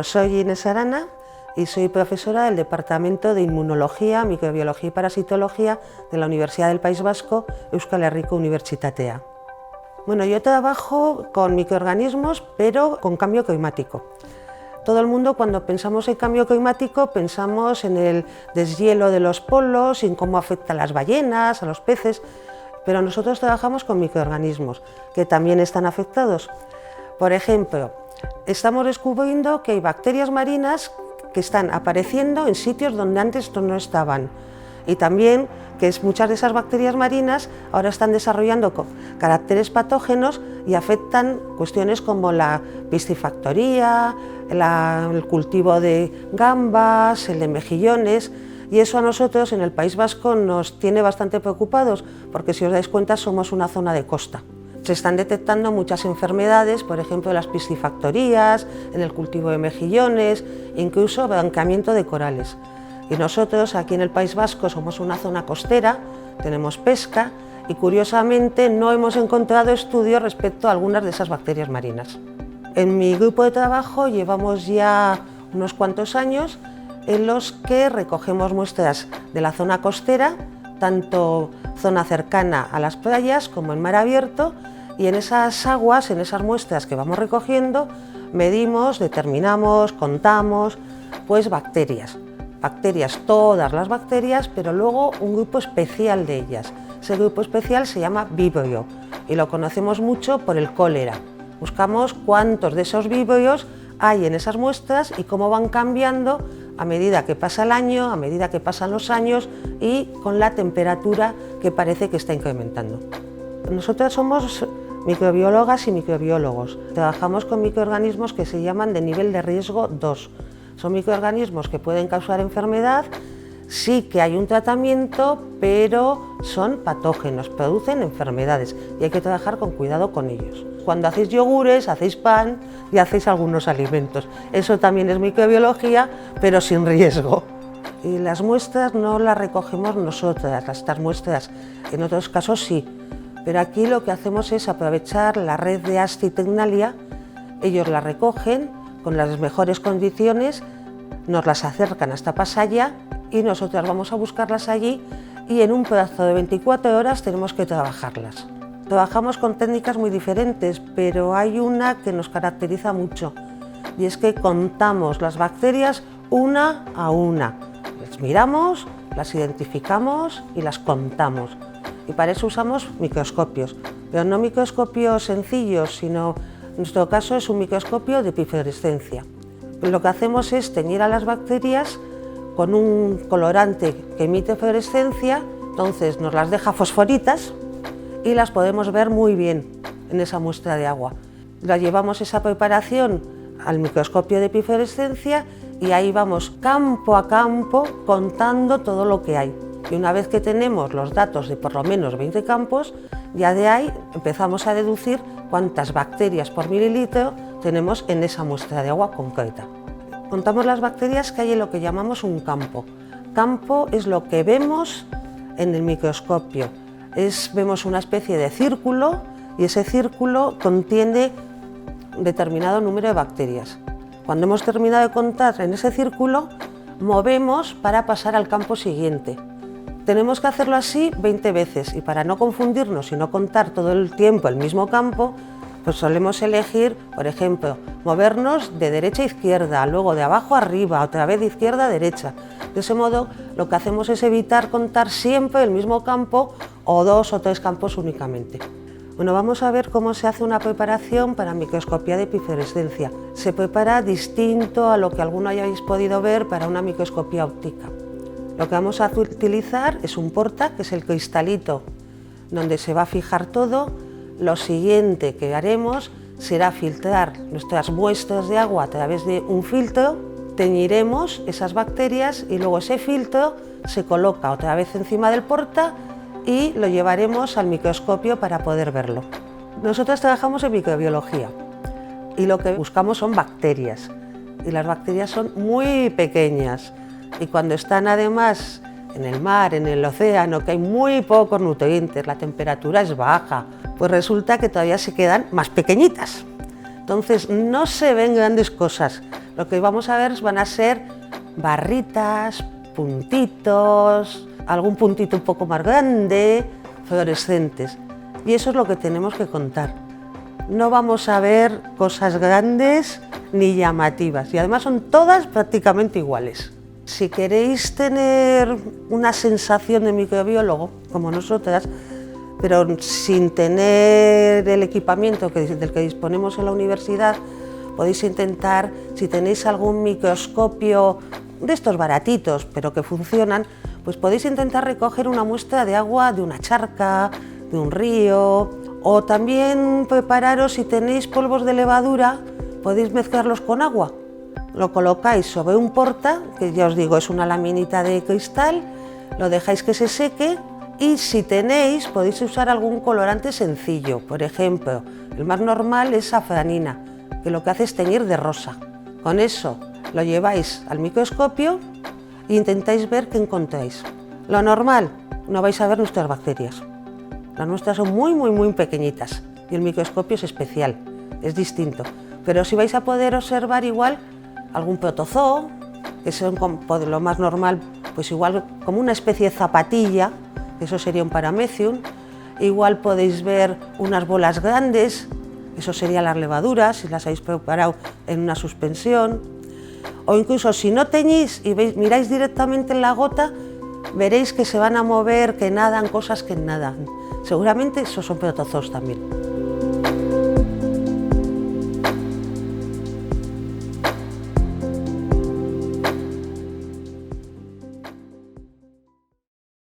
Bueno, soy Inés Arana y soy profesora del Departamento de Inmunología, Microbiología y Parasitología de la Universidad del País Vasco, Euskal Herriko Unibertsitatea. Bueno, yo trabajo con microorganismos, pero con cambio climático. Todo el mundo, cuando pensamos en cambio climático, pensamos en el deshielo de los polos, en cómo afecta a las ballenas, a los peces, pero nosotros trabajamos con microorganismos que también están afectados. Por ejemplo, estamos descubriendo que hay bacterias marinas que están apareciendo en sitios donde antes no estaban, y también que muchas de esas bacterias marinas ahora están desarrollando caracteres patógenos y afectan cuestiones como la piscifactoría, el cultivo de gambas, el de mejillones, y eso a nosotros en el País Vasco nos tiene bastante preocupados, porque si os dais cuenta somos una zona de costa. Se están detectando muchas enfermedades, por ejemplo las piscifactorías, en el cultivo de mejillones, incluso blanqueamiento de corales. Y nosotros aquí en el País Vasco somos una zona costera, tenemos pesca y curiosamente no hemos encontrado estudios respecto a algunas de esas bacterias marinas. En mi grupo de trabajo llevamos ya unos cuantos años en los que recogemos muestras de la zona costera, tanto zona cercana a las playas como en mar abierto, y en esas aguas, en esas muestras que vamos recogiendo, medimos, determinamos, contamos, pues bacterias, todas las bacterias, pero luego un grupo especial de ellas. Ese grupo especial se llama vibrio y lo conocemos mucho por el cólera. Buscamos cuántos de esos vibrios hay en esas muestras y cómo van cambiando a medida que pasa el año, a medida que pasan los años y con la temperatura que parece que está incrementando. Nosotros somos microbiólogas y microbiólogos. Trabajamos con microorganismos que se llaman de nivel de riesgo 2. Son microorganismos que pueden causar enfermedad, sí que hay un tratamiento, pero son patógenos, producen enfermedades y hay que trabajar con cuidado con ellos. Cuando hacéis yogures, hacéis pan y hacéis algunos alimentos. Eso también es microbiología, pero sin riesgo. Y las muestras no las recogemos nosotras, estas muestras, en otros casos sí, pero aquí lo que hacemos es aprovechar la red de ASTI Tecnalia. Ellos la recogen con las mejores condiciones, nos las acercan hasta Pasaia y nosotras vamos a buscarlas allí y en un plazo de 24 horas tenemos que trabajarlas. Trabajamos con técnicas muy diferentes, pero hay una que nos caracteriza mucho y es que contamos las bacterias una a una. Las miramos, las identificamos y las contamos. Y para eso usamos microscopios, pero no microscopios sencillos, sino en nuestro caso es un microscopio de epifluorescencia. Lo que hacemos es teñir a las bacterias con un colorante que emite fluorescencia, entonces nos las deja fosforitas y las podemos ver muy bien en esa muestra de agua. La llevamos esa preparación al microscopio de epifluorescencia y ahí vamos campo a campo contando todo lo que hay. Y una vez que tenemos los datos de por lo menos 20 campos, ya de ahí empezamos a deducir cuántas bacterias por mililitro tenemos en esa muestra de agua concreta. Contamos las bacterias que hay en lo que llamamos un campo. Campo es lo que vemos en el microscopio. Vemos una especie de círculo y ese círculo contiene un determinado número de bacterias. Cuando hemos terminado de contar en ese círculo, movemos para pasar al campo siguiente. Tenemos que hacerlo así 20 veces y para no confundirnos y no contar todo el tiempo el mismo campo, pues solemos elegir, por ejemplo, movernos de derecha a izquierda, luego de abajo a arriba, otra vez de izquierda a derecha. De ese modo, lo que hacemos es evitar contar siempre el mismo campo o 2 o 3 campos únicamente. Bueno, vamos a ver cómo se hace una preparación para microscopía de epifluorescencia. Se prepara distinto a lo que alguno hayáis podido ver para una microscopía óptica. Lo que vamos a utilizar es un porta, que es el cristalito donde se va a fijar todo. Lo siguiente que haremos será filtrar nuestras muestras de agua a través de un filtro, teñiremos esas bacterias y luego ese filtro se coloca otra vez encima del porta y lo llevaremos al microscopio para poder verlo. Nosotros trabajamos en microbiología y lo que buscamos son bacterias y las bacterias son muy pequeñas y cuando están además en el mar, en el océano, que hay muy pocos nutrientes, la temperatura es baja, pues resulta que todavía se quedan más pequeñitas. Entonces no se ven grandes cosas. Lo que vamos a ver van a ser barritas, puntitos, algún puntito un poco más grande, fluorescentes. Y eso es lo que tenemos que contar. No vamos a ver cosas grandes ni llamativas, y además son todas prácticamente iguales. Si queréis tener una sensación de microbiólogo, como nosotras, pero sin tener el equipamiento del que disponemos en la universidad, podéis intentar, si tenéis algún microscopio de estos baratitos, pero que funcionan, pues podéis intentar recoger una muestra de agua de una charca, de un río, o también prepararos, si tenéis polvos de levadura, podéis mezclarlos con agua. Lo colocáis sobre un porta, que ya os digo es una laminita de cristal, lo dejáis que se seque y si tenéis podéis usar algún colorante sencillo. Por ejemplo, el más normal es safranina, que lo que hace es teñir de rosa. Con eso lo lleváis al microscopio e intentáis ver qué encontráis. Lo normal, no vais a ver nuestras bacterias. Las nuestras son muy pequeñitas y el microscopio es especial, es distinto. Pero sí vais a poder observar igual algún protozoo, que son lo más normal, pues igual como una especie de zapatilla, eso sería un paramecium. Igual podéis ver unas bolas grandes, eso serían las levaduras, si las habéis preparado en una suspensión. O incluso si no teñís y miráis directamente en la gota, veréis que se van a mover, que nadan, cosas que nadan. Seguramente esos son protozoos también.